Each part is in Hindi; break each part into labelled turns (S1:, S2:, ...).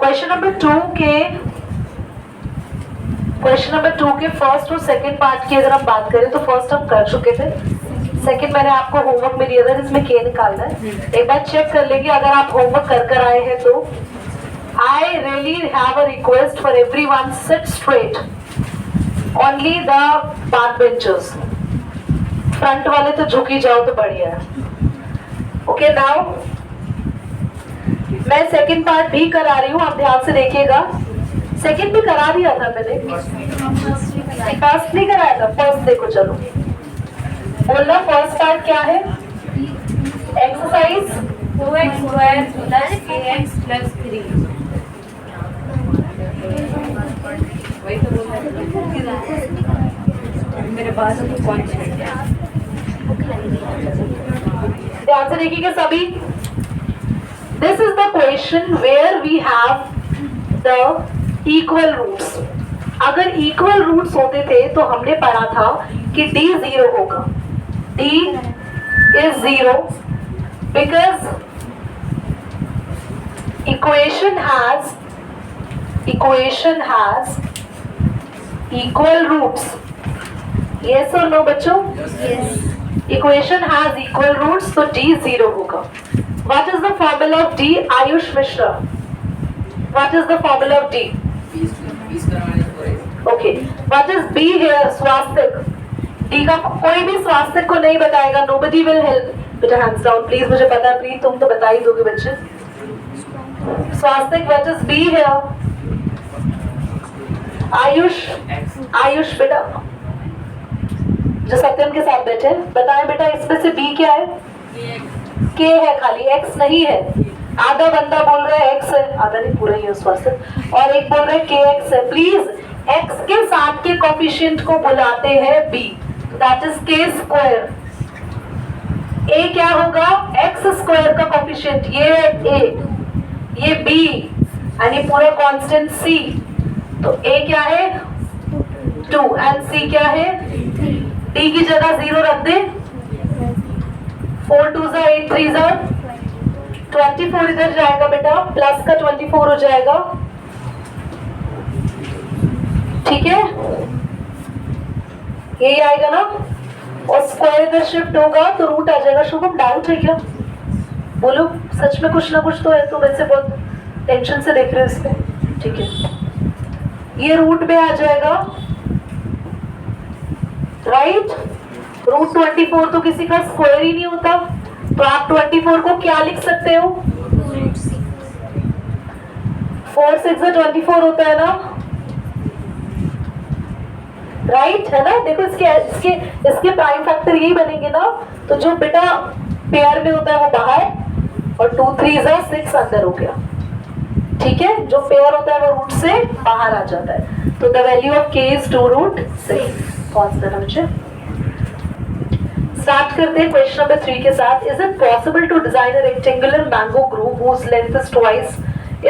S1: क्वेश्चन नंबर 2 के फर्स्ट और सेकंड पार्ट की अगर हम बात करें तो फर्स्ट हम कर चुके थे, सेकंड मैंने आपको होमवर्क में दिया था जिसमें के निकालना है। एक बार चेक कर लेंगे अगर आप होमवर्क कर आए हैं तो। I really have a request for everyone, sit straight, only the back benchers, front वाले तो झुकी जाओ तो बढ़िया है। ओके नाउ मैं सेकंड पार्ट भी करा रही हूँ, आप ध्यान से देखिएगा। सेकंड भी करा दिया था मैंने, फर्स्ट नहीं कराया था, फर्स्ट देखो चलो बोलना। फर्स्ट पार्ट क्या है? Exercise
S2: 2x square plus ax plus 3। वही तो बोल रहा है मेरे पास कौन सा।
S1: ध्यान से देखिएगा सभी। This is the question where we have the equal roots. अगर इक्वल रूट्स होते थे तो हमने पढ़ा था कि d 0 होगा, d is 0 because equation has equal roots. Yes or no बच्चों?
S2: Yes.
S1: Equation has equal roots, so d 0 होगा। What is the formula of d? Ayush Mishra, what is the formula of d? Okay, what is b here? Swastik. d का कोई भी स्वास्तिक को नहीं बताएगा, nobody will help। बेटा hands down please, मुझे पता है प्रीत तुम तो बता ही दोगे बच्चे। स्वास्तिक what is b here? Ayush बेटा जो सत्यम के साथ बैठे बताएं बेटा इसमें से b क्या है? k है खाली, x नहीं है। आधा बंदा बोल रहा है x है, आधा नहीं पूरा ही है स्वास्तिक, और एक बोल रहा है kx है। प्लीज x के साथ के कोफिशिएंट को बुलाते हैं b, that is k square. a क्या होगा? x स्क्वायर का कोफिशिएंट, ये है a, ये b, यानी पूरा कांस्टेंट c। तो a क्या है? 2 एंड c क्या है? d की जगह 0 रख दे। 4 2 8 3 24 इधर जाएगा बेटा, प्लस का 24 हो जाएगा, ठीक है यही आएगा ना। और स्क्वायर इधर शिफ्ट होगा तो रूट आ जाएगा। शुभम डाउट है क्या? बोलो सच में कुछ ना कुछ तो है, तो वैसे बहुत टेंशन से देख रहे हो इस पे, ठीक है। ये रूट में आ जाएगा राइट। रूट 24 तो किसी का स्क्वायर ही नहीं होता, तो आप 24 को क्या लिख सकते हो? 4 6 24 होता है ना, राइट है ना। देखो इसके प्राइम फैक्टर यही बनेंगे ना। तो जो बेटा पेयर में होता है वो बाहर, और 2 3 6 अंदर हो गया, ठीक है। जो पेयर होता है वो रूट से बाहर आ जाता है। तो the value of k is 2 root 6। कौन सा बच्चे? स्टार्ट करते हैं क्वेश्चन नंबर 3 के साथ। Is it possible to design a rectangular mango grove whose length is twice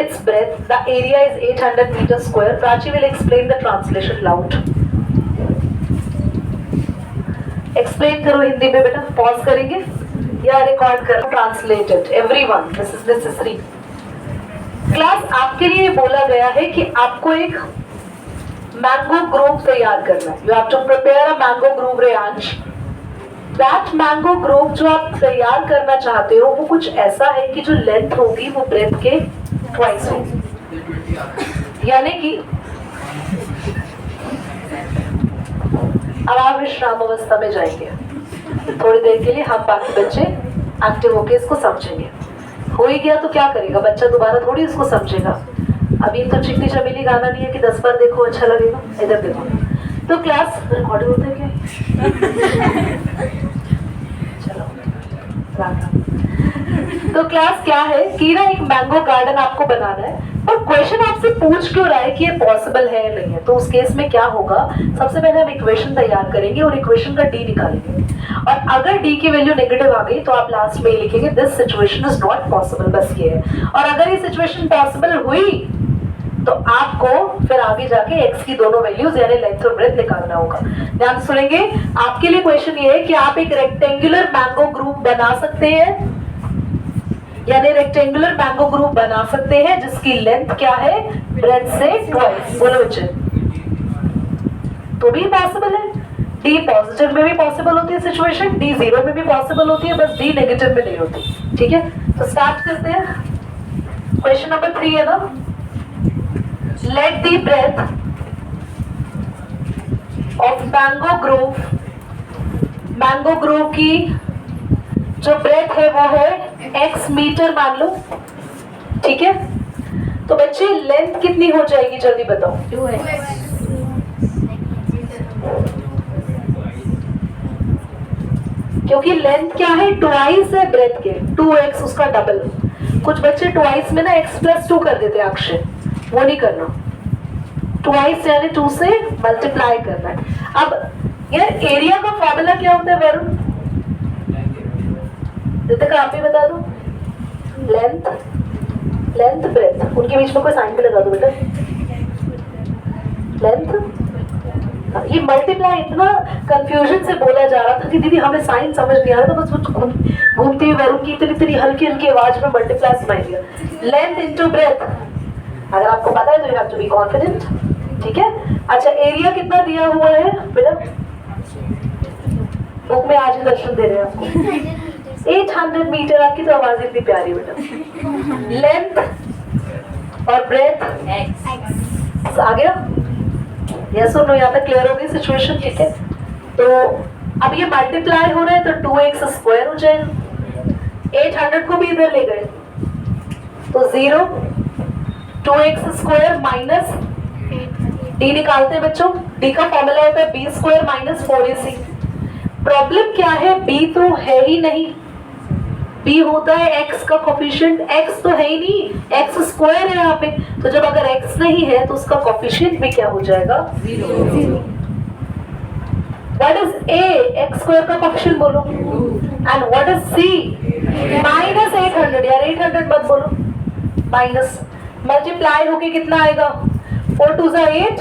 S1: its breadth? The area is 800 meters square. Prachi will explain the translation loud. Explain करो हिंदी में बेटा, पॉज करेंगे या रिकॉर्ड करो। Translated everyone, this is necessary. Class आपके लिए बोला गया है कि आपको एक मैंगो ग्रूव तैयार करना है। You have to prepare a mango grove Reyansh. That mango grove जो आप तैयार करना चाहते हो वो कुछ ऐसा है कि जो लेंथ होगी वो ब्रेथ के ट्वाइस होगी, यानी कि अब आप विश्राम अवस्था में जाएंगे थोड़ी देर के लिए। हम बाकी बच्चे एक्टिव होके इसको समझेंगे। हो ही गया तो क्या करेगा बच्चा, दोबारा थोड़ी इसको समझेगा। अभी तो चिकनी चमेली गाना नहीं है कि 10 बार देखो अच्छा लगेगा। इधर देखो तो क्लास रिकॉर्ड होता है क्या? चलो तो क्लास क्या है कि ना एक मैंगो गार्डन आपको बनाना है, और क्वेश्चन आपसे पूछ क्यों रहा है कि ये पॉसिबल है या नहीं है। तो उस केस में क्या होगा, सबसे पहले हम इक्वेशन तैयार करेंगे और इक्वेशन का डी निकालेंगे, और अगर डी की वैल्यू नेगेटिव आ गई तो आप लास्ट में लिखेंगे this situation is not possible, बस ये है। और अगर ये सिचुएशन पॉसिबल हुई तो आपको फिर आगे जाके x की दोनों वैल्यूज यानी लेंथ और ब्रेथ निकालना होगा। ध्यान से सुनेंगे। आपके लिए क्वेश्चन ये है कि आप एक रेक्टेंगुलर मैंगो ग्रूव बना सकते हैं यानी रेक्टेंगुलर मैंगो ग्रुप बना सकते हैं जिसकी लेंथ क्या है, ब्रेथ से ट्वाइस। बोलो बच्चे, तो भी पॉसिबल है। डी पॉजिटिव में भी पॉसिबल होती है सिचुएशन, डी जीरो में भी पॉसिबल होती है, बस डी नेगेटिव में नहीं होती। ठीक है, तो स्टार्ट करते हैं। क्वेश्चन नंबर 3 है ना, let the breadth of mango grove की जो ब्रेथ है वो है x मीटर मान लो। ठीक है, तो बच्चे लेंथ कितनी हो जाएगी जल्दी बताओ।
S2: 2x।
S1: क्योंकि लेंथ क्या है, ट्वाइस है ब्रेथ के, 2x उसका डबल। कुछ बच्चे ट्वाइस में ना x+2 कर देते हैं अक्षय, वो नहीं करना। ट्वाइस यानी 2 से मल्टीप्लाई करना है। अब यार एरिया का फॉर्मूला क्या होता है वरुण, रितिका आप ही बता दो। लेंथ ब्रेथ, उनके बीच में कोई साइन भी लगा दो बेटा। लेंथ, ये मल्टीप्लाई इतना कंफ्यूजन से बोला जा रहा था कि दीदी हमें साइन समझ नहीं आ रहा था, बस घूमते हुए वरुण की इतनी हल्की हल्की आवाज में मल्टीप्लाई सुनाई दिया। लेंथ इनटू ब्रेथ, अगर आपको पता है तो you have to be confident. ठीक है, अच्छा एरिया कितना दिया हुआ है बेटा, बुक में आज ही दर्शन दे रहे हैं आपको। 800 मीटर। आपकी तो आवाज इतनी प्यारी बेटा। लेंथ और ब्रेथ
S2: x
S1: आ गया, यस और नो, यहाँ तक क्लियर हो गई सिचुएशन। ठीक है, तो अब ये मल्टीप्लाई हो रहा है तो 2x स्क्वायर हो जाएगा। 800 को भी इधर ले गए तो 0, 2x स्क्वायर माइनस d निकालते हैं बच्चों। d का फॉर्मूला होता है b square minus 4ac। Problem क्या है, b तो है ही नहीं, b होता है x का कोफिशिएंट, x तो है ही नहीं, x स्क्वायर है यहाँ पे। तो जब अगर x नहीं है तो उसका कोफिशिएंट भी क्या हो जाएगा, 0। What is a, x square का कोफिशिएंट बोलो, and what is c, minus 800। यार 800 मत बोलो, माइनस मल्टीप्लाई होके कितना आएगा, 4 2 8,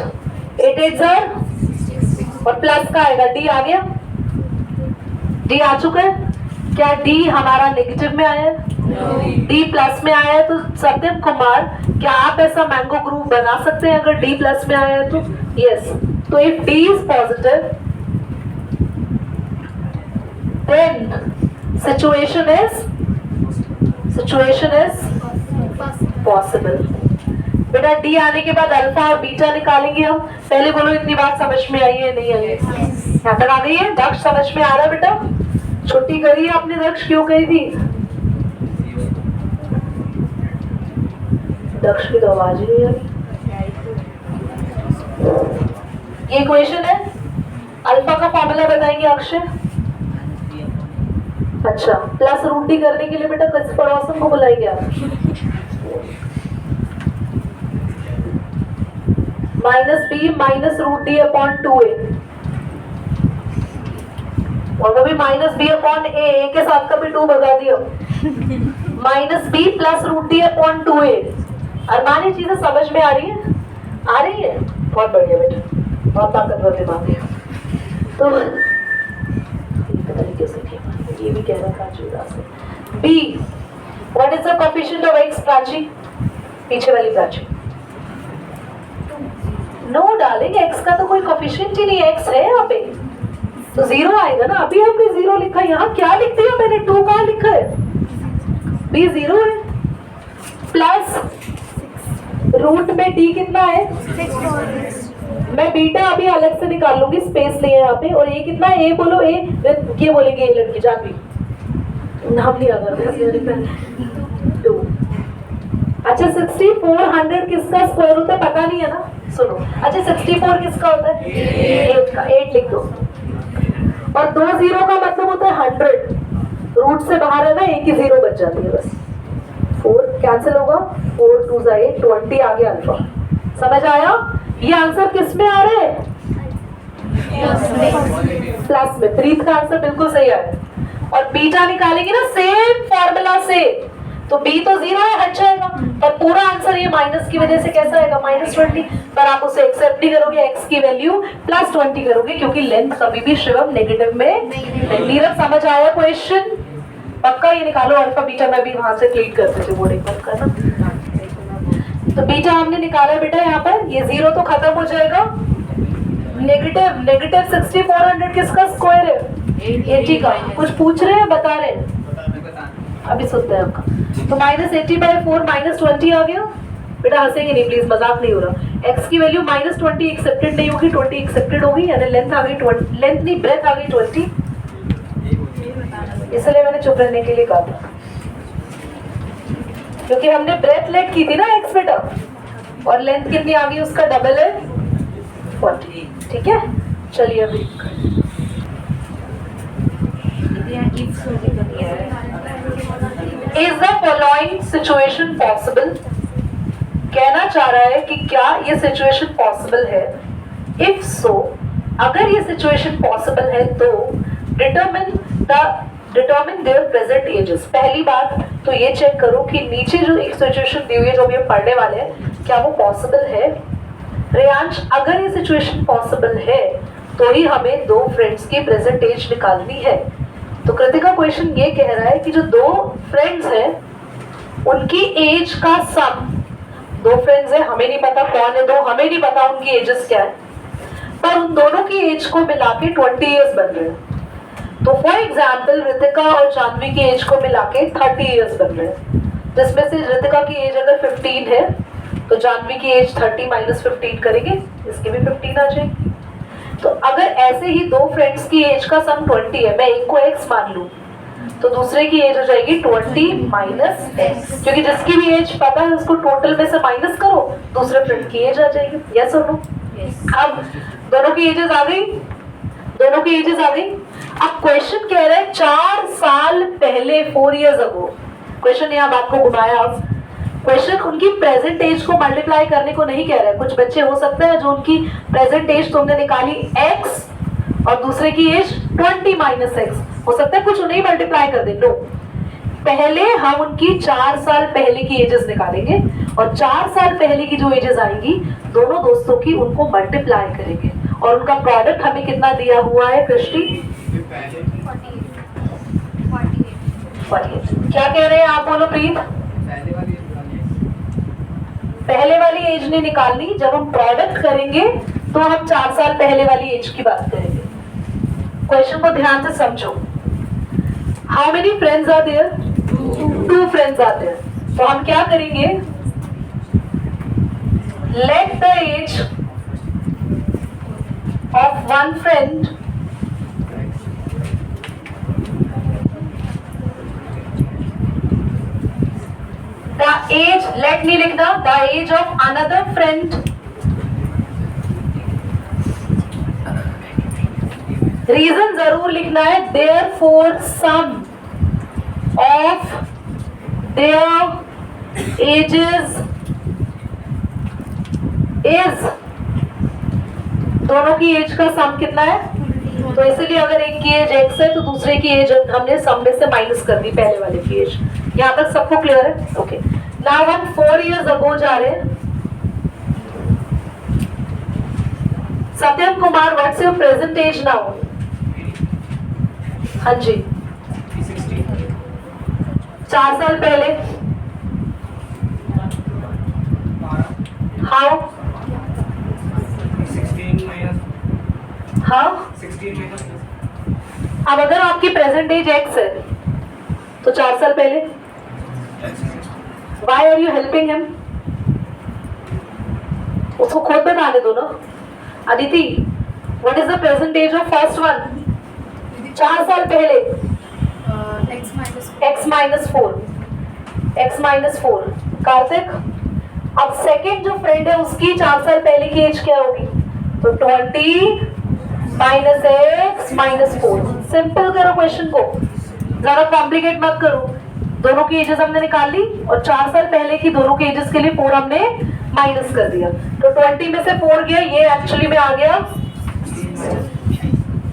S1: 8 8 और प्लस का आएगा, d आ गया, d आ चुका है। क्या d हमारा नेगेटिव में आया है, d प्लस में आया है। तो सत्यम कुमार, क्या आप ऐसा मैंगो ग्रुप बना सकते हैं अगर d प्लस में आया है तो, यस। तो if d is positive then situation is possible. बेटा डी आने के बाद अल्फा और बीटा निकालेंगे हम। पहले बोलो इतनी बात समझ में आई है नहीं आई है, यहाँ तक आ गई है। दक्ष समझ में आ रहा है बेटा, छुट्टी करी है आपने, दक्ष क्यों करी थी, दक्ष की तो आवाज ही नहीं आई। ये इक्वेशन है, अल्फा का फॉर्मूला बताएंगे अक्षय। अच्छा, प्लस रूट डी करने के लिए बेटा किस पड़ोसन को बुलाएंगे आप, minus b minus root d upon 2a, और वो भी माइनस बी अपॉन ए के साथ का भी 2 भगा दिया, minus b plus root d upon 2a। अरमानी चीजें समझ में आ रही है, आ रही है, बहुत बढ़िया बेटा, बहुत ताकतवर दिमाग है। तो तरीके से ये भी कह रहा था जुड़ा से। B, what is the coefficient of x Prachi, पीछे वाली प्राची। नो डार्लिंग, x का तो कोई कोफिशिएंट ही नहीं है, x है यहाँ पे तो 0 आएगा ना। अभी हमने 0 लिखा, यहाँ क्या लिख दिया मैंने, 2 कहाँ लिखा है, b 0 है, प्लस रूट में d कितना है 6। मैं बीटा अभी अलग से निकाल लूंगी, स्पेस नहीं है यहाँ पे। और a कितना है, a बोलो, a ये बोलेंगे ये लड़की जानवी, नाम लिया था 2। अच्छा 6400 किसका स्क्वायर होता है पता नहीं है ना, सुनो। अच्छा 64 किसका होता है, 8 का, 8 लिख दो। और 2 0 का मतलब होता है 100, रूट से बाहर है ना, एक ही 0 बच जाती है बस। 4 कैंसिल होगा, 4 2 8 20 आ गया अल्फा। समझ आया, ये आंसर किस में आ रहा है, प्लस में। प्रीत का आंसर बिल्कुल सही आया। और बीटा निकालेंगे ना सेम फॉर्मूला से, तो b तो 0 है, हट जाएगा। पर पूरा आंसर ये माइनस की वजह से कैसा आएगा, -20। पर आप उसे एक्सेप्ट नहीं करोगे, x की वैल्यू +20 करोगे, क्योंकि लेंथ कभी भी शिवम नेगेटिव में नहीं। नीरव समझ आया क्वेश्चन, पक्का ये निकालो अल्फा बीटा, मैं भी वहां से क्लीन करते थे बोर्ड एक बार करना। तो बीटा हमने निकाला बेटा यहाँ पर, ये 0 तो खत्म हो जाएगा। नेगेटिव 6400 किसका स्क्वायर है? 80 का। कुछ पूछ रहे हैं, बता रहे हैं? अभी सुनते हैं आपका। तो -80/4 -20 आ गया बेटा, हंसेंगे नहीं प्लीज, मजाक नहीं हो रहा। x की वैल्यू -20 एक्सेप्टेड नहीं होगी, 20 एक्सेप्टेड होगी, यानी लेंथ आ गई 20, लेंथ नहीं ब्रेथ आ गई 20, इसलिए मैंने चुप रहने के लिए कहा था, क्योंकि हमने ब्रेथ लेट की थी ना x बेटा, और लेंथ कितनी आ गई उसका डबल है 40। ठीक है, चलिए अभी is the following situation possible, कहना चाह रहा है कि क्या ये सिचुएशन पॉसिबल है। इफ सो, अगर ये सिचुएशन पॉसिबल है तो डिटरमिन देयर प्रेजेंट एजेस। पहली बात तो ये चेक करो कि नीचे जो एक सिचुएशन दी हुई है जो हम ये पढ़ने वाले हैं, क्या वो पॉसिबल है। रेयांश, अगर ये सिचुएशन पॉसिबल है तो ही हमें दो फ्रेंड्स की प्रेजेंट एज निकालनी है। तो कृतिका क्वेश्चन ये कह रहा है कि जो दो फ्रेंड्स हैं उनकी एज का सम, दो फ्रेंड्स हैं, हमें नहीं पता कौन है दो, हमें नहीं पता उनकी एजेस क्या है, पर उन दोनों की एज को मिला के 20 ईयर्स बन रहे हैं। तो फॉर एग्जाम्पल रितिका और जानवी की एज को मिला के 30 ईयर्स बन रहे हैं, जिसमें से रितिका की एज अगर 15 है तो जानवी की एज 30 - 15 करेंगे, इसकी भी 15 आ जाएगी। तो अगर ऐसे ही दो फ्रेंड्स की एज का सम 20 है, मैं एक को x मान लूं तो दूसरे की एज हो जाएगी 20 - x, क्योंकि जिसकी भी एज पता है उसको टोटल में से माइनस करो, दूसरे फ्रेंड की एज आ जाएगी। यस और नो? अब दोनों की एजेस आ गई, दोनों की एजेस आ गई। अब क्वेश्चन कह रहा है 4 साल पहले, 4 years ago, क्वेश्चन यहाँ बात को घुमाया। अब क्वेश्चन उनकी प्रेजेंट एज को मल्टीप्लाई करने को नहीं कह रहा है। कुछ बच्चे हो सकते हैं जो उनकी प्रेजेंट एज तुमने निकाली x और दूसरे की एज 20 - x, हो सकता है कुछ उन्हें मल्टीप्लाई कर दे। नो, पहले हम उनकी 4 साल पहले की एजेस निकालेंगे और 4 साल पहले की जो एजेस आएंगी दोनों दोस्तों की, उनको मल्टीप्लाई करेंगे और उनका प्रोडक्ट हमें कितना दिया हुआ है कृष्टि? 48। क्या कह रहे हैं आप, बोलो प्रीत? पहले वाली एज नहीं निकालनी, जब हम प्रोडक्ट करेंगे तो हम 4 साल पहले वाली एज की बात करेंगे। क्वेश्चन को ध्यान से समझो। How many friends are there? 2 friends are there. तो हम क्या करेंगे, let the age of one friend the age, let नहीं लिखना, the age of another friend reason जरूर लिखना है। therefore sum of their ages is, दोनों की एज का सम कितना है? तो इसलिए अगर एक की एज x है तो दूसरे की एज हमने सम में से माइनस कर दी पहले वाले की एज। यहाँ तक सबको क्लियर है? ओके, नाउ हम 4 years ago जा रहे हैं। Satyam Kumar, what's your present age now? हाँ जी, 4 साल पहले हाउ? हाँ, अब अगर आपकी प्रेजेंट एज x है तो 4 साल पहले, Why are you helping him? उसको खुद बताने दो ना। Aditi, what is the present age of first one? 4 साल पहले x - 4। कार्तिक, अब सेकंड जो फ्रेंड है उसकी 4 साल पहले की एज क्या होगी? तो 20 - x - 4। सिंपल करो क्वेश्चन को, ज्यादा कॉम्प्लिकेट मत करो। दोनों की एजेस हमने निकाल ली और 4 साल पहले की दोनों के एजेस के लिए 4 हमने माइनस कर दिया, तो 20 में से 4 गया, ये एक्चुअली में आ गया।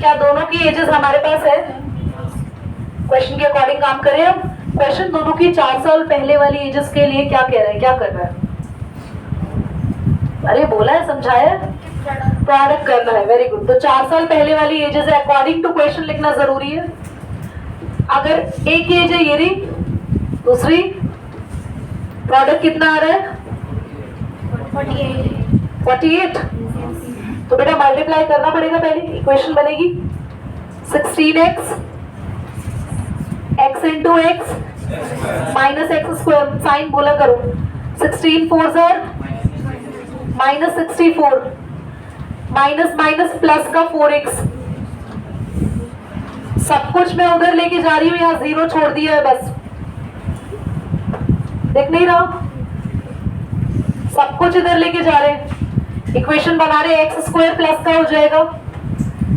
S1: क्या दोनों की एजेस हमारे पास है? क्वेश्चन के अकॉर्डिंग काम करें। अब क्वेश्चन दोनों की 4 साल पहले वाली एजेस के लिए क्या कह रहा है, क्या कर रहा है? अरे बोला है, समझाया, प्रोडक्ट करना है। Very good. तो 4 साल पहले वाली एजेस है, अकॉर्डिंग टू क्वेश्चन लिखना जरूरी है। अगर एक एज है ये रही, दूसरी प्रोडक्ट कितना आ रहा है 48। तो बेटा मल्टीप्लाई करना पड़ेगा, पहले इक्वेशन बनेगी 16x x into x minus x square, sign बोला करो, 16 4 sir minus 64, minus minus plus का 4x, सब कुछ मैं उधर लेके जा रही हूँ, यहाँ जीरो छोड़ दिया है बस, देख नहीं रहा, सब कुछ इधर लेके जा रहे हैं, इक्वेशन बना रहे, एक्स स्क्वायर प्लस का हो जाएगा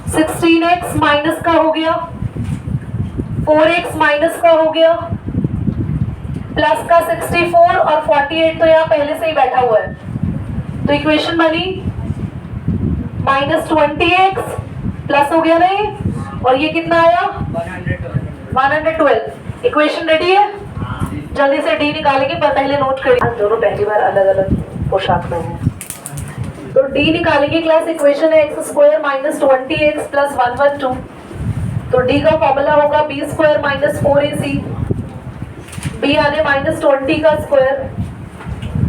S1: 16x माइनस का हो गया, 4x माइनस का हो गया, प्लस का 64 और 48 तो यहाँ पहले से ही बैठा हुआ है, तो इक्वेशन बनी माइनस 20x प्लस हो गया नहीं, और ये कितना आया 112। इक्वेशन रेडी है, जल्दी से डी निकालेंगे, पर पहले नोट करिए, दोनों पहली बार अलग अलग पोशाक में है। तो डी निकालेंगे क्लास, इक्वेशन है x square minus 20x plus 112, तो डी का फॉर्मूला होगा b square minus 4ac, b आने माइनस 20 का स्क्वायर,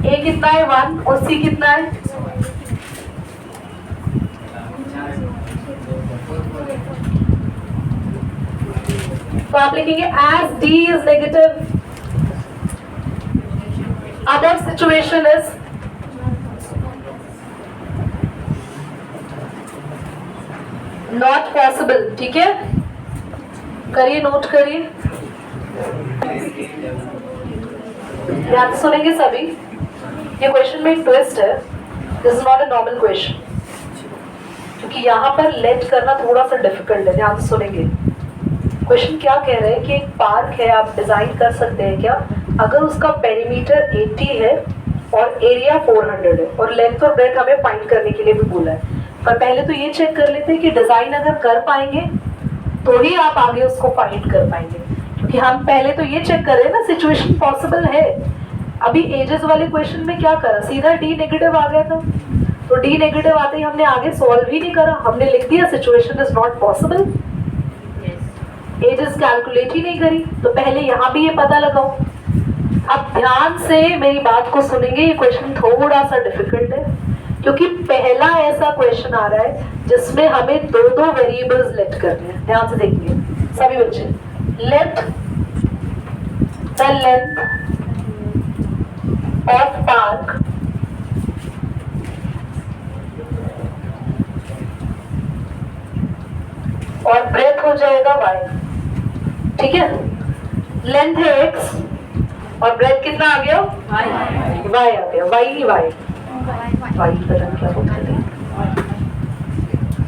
S1: ए कितना है 1 और सी कितना है, तो आप लिखेंगे as d is negative, other situation is not possible. ठीक है, करिए, नोट करिए, ध्यान से सुनेंगे सभी। ये क्वेश्चन में एक ट्विस्ट है, this is not a normal question, क्योंकि यहाँ पर लेट करना थोड़ा सा डिफिकल्ट है, ध्यान से सुनेंगे। क्वेश्चन क्या कह रहे हैं कि एक पार्क है, आप डिजाइन कर सकते हैं क्या, अगर उसका पेरीमीटर 80 है और एरिया 400 है और लेंथ और ब्रेथ हमें फाइंड करने के लिए भी बोला है, पर पहले तो ये चेक कर लेते हैं कि डिजाइन अगर कर पाएंगे तो ही आप आगे उसको फाइंड कर पाएंगे, क्योंकि हम पहले तो ये चेक कर रहे हैं ना सिचुएशन पॉसिबल है। अभी एजेस वाले क्वेश्चन में क्या करा, सीधा डी नेगेटिव आ गया था, तो डी नेगेटिव आते ही हमने आगे सॉल्व ही नहीं करा, हमने लिख दिया situation is not possible, ages calculate ही नहीं करी, तो पहले यहाँ भी ये पता लगाओ। अब ध्यान से मेरी बात को सुनेंगे, ये क्वेश्चन थोड़ा सा डिफिकल्ट है, क्योंकि पहला ऐसा क्वेश्चन आ रहा है जिसमें हमें दो दो वेरिएबल्स लेट करने हैं। ध्यान से देखिए सभी बच्चे, let the length of park और ब्रेथ हो जाएगा y, ठीक है, लेंथ है x और ब्रेथ कितना आ गया y आ गया, y ही y पता नहीं क्या बोलते थे।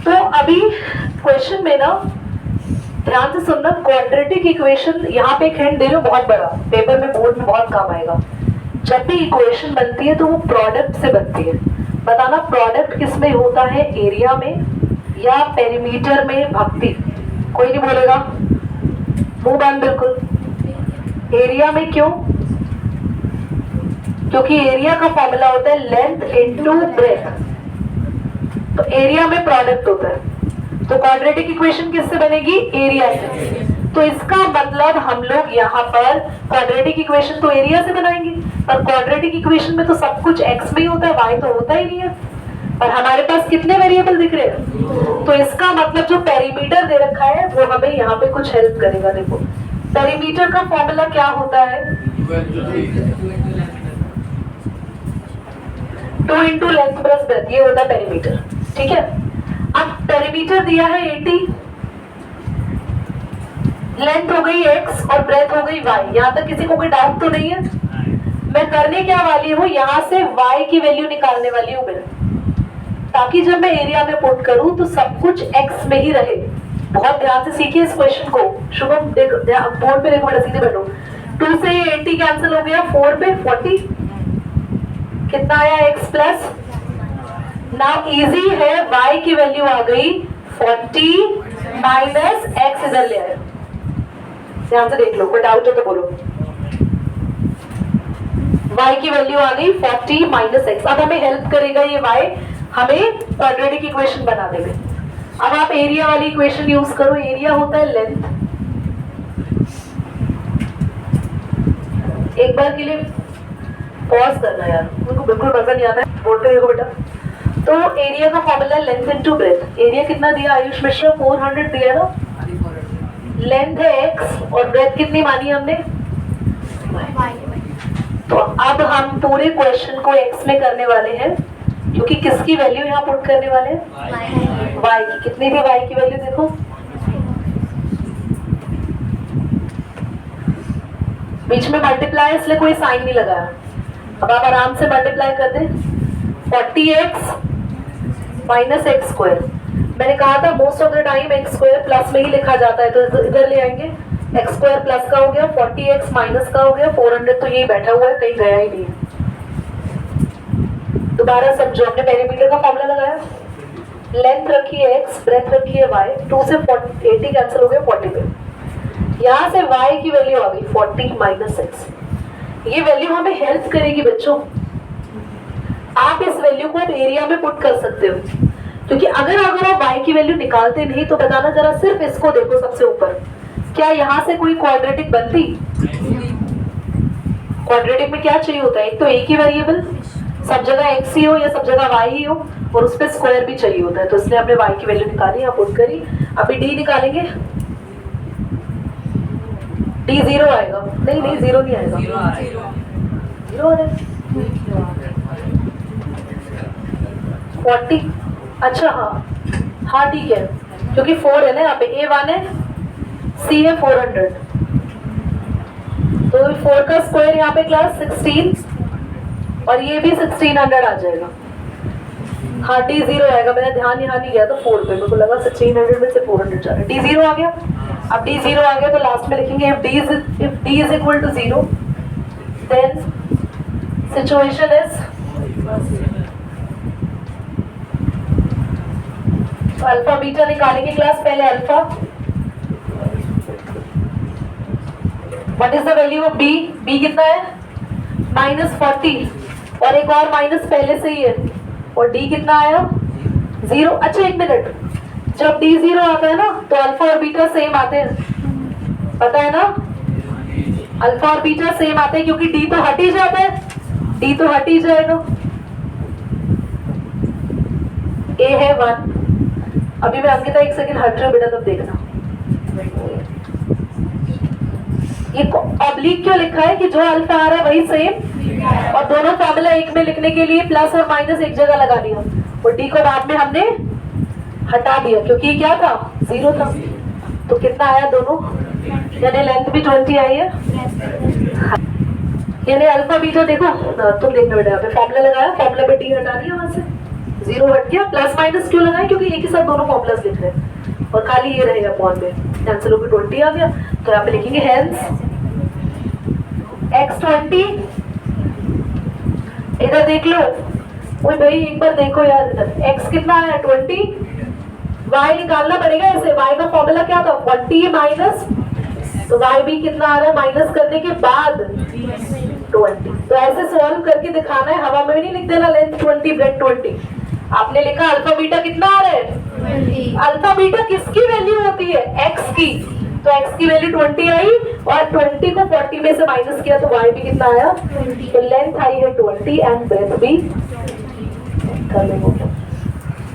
S1: तो अभी क्वेश्चन में ना ध्यान से सुनना, क्वाड्रेटिक इक्वेशन यहाँ पे एक हिंट दे रहे हो बहुत बड़ा, पेपर में बोर्ड में बहुत काम आएगा। जब भी इक्वेशन बनती है तो वो प्रोडक्ट से बनती है, बताना प्रोडक्ट किस में होता है, एरिया में या पेरीमीटर में। भक्ति कोई नहीं बोलेगा, मुंह बंद बिल्कुल। एरिया में क्यों, क्योंकि एरिया का फॉर्मूला होता है लेंथ इनटू ब्रेथ, तो एरिया में प्रोडक्ट होता है, तो क्वाड्रेटिक इक्वेशन किससे बनेगी, एरिया से। तो इसका मतलब हम लोग यहाँ पर क्वाड्रेटिक इक्वेशन तो एरिया से बनाएंगे, पर क्वाड्रेटिक इक्वेशन में तो सब कुछ x में ही होता है, y तो होता ही नहीं है, और हमारे पास कितने वेरिएबल दिख रहे हैं, तो इसका मतलब जो पेरीमीटर दे रखा है वो हमें यहाँ पे कुछ हेल्प करेगा। देखो पेरीमीटर का फॉर्मूला क्या होता है, 2 इंटू लेंथ प्लस ब्रेथ, ये होता है पेरीमीटर। ठीक है, अब पेरीमीटर दिया है 80, लेंथ हो गई x और ब्रेथ हो गई y, यहाँ तक किसी को कोई डाउट तो नहीं है। मैं करने क्या वाली हूँ, यहाँ से y की वैल्यू निकालने वाली हूँ मैं, ताकि जब मैं एरिया में पुट करूँ तो सब कुछ x में ही रहे। बहुत ध्यान से सीखिए इस क्वेश्चन को। शुभम बोर्ड पे देखो, बेटा सीधे बैठो, 2 से 80 कैंसिल हो गया, 4 पे 40, कितना आया x प्लस, नाउ इजी है, y की वैल्यू आ गई 40 माइनस x इधर ले आया। ध्यान से देख लो, कोई डाउट हो तो बोलो। y की वैल्यू आ गई 40 माइनस x, अब हमें हेल्प करेगा ये y, हमें क्वाड्रेटिक इक्वेशन बना देगा। अब आप एरिया वाली इक्वेशन यूज करो, एरिया होता है लेंथ एक बार के लिए पॉज करना यार, उनको बिल्कुल मजा नहीं आता है, बोलते देखो बेटा। तो एरिया का फॉर्मूला है लेंथ इनटू ब्रेथ। एरिया कितना दिया आयुष मिश्रा? 400 दिया ना। लेंथ है x और ब्रेथ कितनी मानी हमने? तो अब हम पूरे क्वेश्चन को x में करने वाले हैं, क्योंकि किसकी वैल्यू यहाँ पुट करने वाले हैं? y की। कितनी थी y की वैल्यू? देखो बीच में मल्टीप्लाई, इसलिए कोई साइन नहीं लगाया। अब आप आराम से मल्टीप्लाई कर दें। 40x minus x square. मैंने कहा था most of the time x square plus में ही लिखा जाता है, तो इधर ले आएंगे। एक्स स्क्वायर प्लस का हो गया, 40x माइनस का हो गया, 400 तो यही बैठा हुआ है, कहीं गया ही नहीं है। दोबारा समझो, हमने पेरीमीटर का फॉर्मूला लगाया, लेंथ रखी है x, ब्रेथ रखी है y, 2 से 80 कैंसिल हो गया 40 पे। यहाँ से y की वैल्यू आ गई 40 माइनस एक्स। ये वैल्यू हमें हेल्प करेगी बच्चों। आप इस वैल्यू को एरिया में पुट कर सकते हो, क्योंकि अगर आप y की वैल्यू निकालते नहीं तो बताना जरा, सिर्फ इसको देखो सबसे ऊपर, क्या यहाँ से कोई क्वाड्रेटिक बनती? क्वाड्रेटिक में क्या चाहिए होता है? एक तो एक ही वेरिएबल, सब जगह x ही हो या सब जगह y ही हो, और उस पर स्क्वायर भी चाहिए होता है। तो इसलिए हमने y की वैल्यू निकाली, यहाँ पुट करी। अभी d निकालेंगे, d 0 आएगा। नहीं 0 नहीं आएगा, 0 आ जाएगा 40। अच्छा हाँ ठीक है, क्योंकि 4 है ना यहाँ पे, A1 है, C है 400, तो 4 का स्क्वायर यहाँ पे क्लास 16, और ये भी 1600 आ जाएगा। हाँ d 0 आएगा, मेरा ध्यान यहाँ नहीं गया, तो 4 पे मेरे को लगा 1600 में से 400 जा रहा है। d 0 आ गया। अब d 0 आ गया तो लास्ट में लिखेंगे if d is equal to 0 then situation is, तो अल्फा बीटा निकालेंगे क्लास। पहले alpha, what is the value of b? b कितना है? -40, और एक और माइनस पहले से ही है, और d कितना आया? 0। अच्छा एक मिनट, जब d 0 आता है ना तो अल्फा और बीटा सेम आते हैं, पता है ना? अल्फा और बीटा सेम आते हैं, क्योंकि d तो हट ही जाता है, d तो हट ही जाएगा। a है 1। अभी मैं अंकिता एक सेकंड हट रहा हूँ बेटा, तब देखना। ये ऑब्लिक क्यों लिखा है? कि जो अल्फा आ रहा है वही सेम, और दोनों फॉर्मूला एक में लिखने के लिए प्लस और माइनस एक जगह लगा दिया, और डी को बाद में हमने हटा दिया, क्योंकि ये क्या था? 0 था। तो कितना आया दोनों? यानी लेंथ भी 20 आई है। यानी अल्फा बीटा देखो, तुम देखना बेटा, यहाँ पे फॉर्मूला लगाया, फॉर्मूला पे डी हटा दिया, वहां से 0 हट गया। प्लस माइनस क्यों लगाया? क्योंकि एक ही साथ दोनों फॉर्मूलास लिख रहे हैं, और खाली ये रहेगा अपॉन में, कैंसिल होकर 20 आ गया। तो यहाँ पे लिखेंगे हेंस x20। इधर देख लो, ओए भाई एक बार देखो यार, इधर x कितना आया? 20। y निकालना पड़ेगा ऐसे, y का फॉर्मूला क्या था? 40 माइनस, तो y भी कितना आ रहा है माइनस करने के बाद? 20। तो ऐसे सॉल्व करके दिखाना है, हवा में भी नहीं लिख देना लेंथ 20 ब्रेथ 20। आपने लिखा अल्फा बीटा कितना आ रहा है? अल्फा बीटा किसकी वैल्यू होती है? x की। तो x की वैल्यू 20 आई, और 20 को 40 में से माइनस किया तो y भी कितना आया? तो लेंथ आई है 20 एंड ब्रेथ भी 30।